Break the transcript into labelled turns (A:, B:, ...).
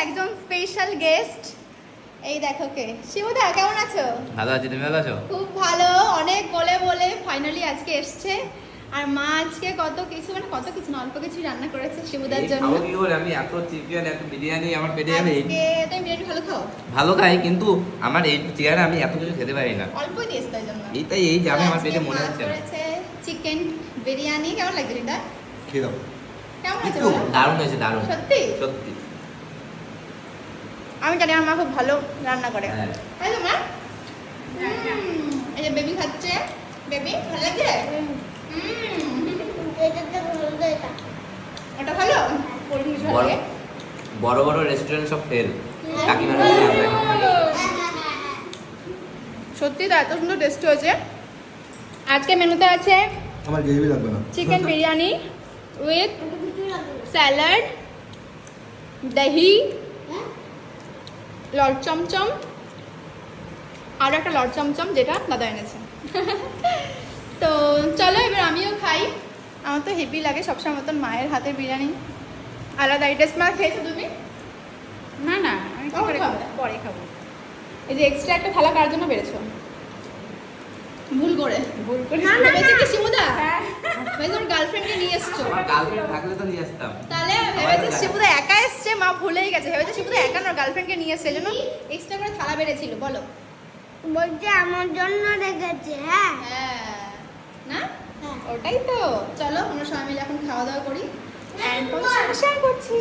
A: একজন special guest. এই দেখো কে, শিবুদা কেমন আছো?
B: ভালো আছি, তুমি ভালো আছো?
A: খুব ভালো, অনেক বলে বলে ফাইনালি আজকে এসছে। আর মা আজকে কত কিছু না অল্প কিছু রান্না করেছে শিবুদার জন্য।
B: খাবো কি করে আমি? এত চিকেন এত বিরিয়ানি আমার পেটে যাবে।
A: আজকে তুমি বিরিয়ানি ভালো খাও?
B: ভালো খাই, কিন্তু আমার এই চিকেন আমি এত কিছু খেতে পারি না।
A: অল্পই দিয়েছে তাই জন্য।
B: এইটাই এই যাবে আমার পেটে মনে হচ্ছে না।
A: করেছে চিকেন বিরিয়ানি। কেমন লাগছে এটা?
B: খেয়ে দাও।
A: কেমন হয়েছে
B: একটু
A: বলো?
B: দারুণ হয়েছে, দারুণ
A: সত্যি?
B: সত্যি।
A: আমি জানি আমার মা খুব ভালো রান্না করে।
B: হ্যাঁ।
A: তাই তো মা? এই যে বেবি খাচ্ছে। বেবি ভালো লাগছে? ওটা ভালো? পরিবেশ ভালো লাগে?
B: বড় বড় রেস্টুরেন্ট সব ফেল। কাকিমার
A: সত্যি তো এত সুন্দর টেস্ট হয়েছে। আজকে মেনুতে আছে
C: আমার গ্রেভি লাগবে না।
A: চিকেন বিরিয়ানি উইথ স্যালাড, দহি, লট চমচম, আর একটা লট চমচম যেটা দাদা এনেছে। তো চলো এবার আমিও খাই। আমার তো হেভি লাগে সবসময় মতন মায়ের হাতের বিরিয়ানি, আলাদা টেস্ট। মা খেয়েছো তুমি?
D: না না, আমি কি করে খাবো?
A: পরে খাবো। এই যে এক্সট্রা একটা থালা কার জন্য বেড়েছো? ভুল করে ভেবেছে কি শিবুদা? ভেবেছে ওর গার্লফ্রেন্ডকে নিয়ে এসছো।
B: আমার গার্লফ্রেন্ড থাকলে তো নিয়ে আসতাম।
A: তাহলে ভেবেছে শিবুদা একা এসছে, মা ভুলেই গেছে। ভেবেছে শিবুদা একা ওর গার্লফ্রেন্ডকে নিয়ে এসছে, জন্য এক্সট্রা করে থালা বেড়েছিল। বলো।
D: বলছে আমার জন্য রেখেছে। হ্যাঁ
A: হ্যাঁ না, ওটাই তো। চলো আমরা সবাই মিলে এখন খাওয়া দাওয়া করি। এন্ড শেয়ার করছি।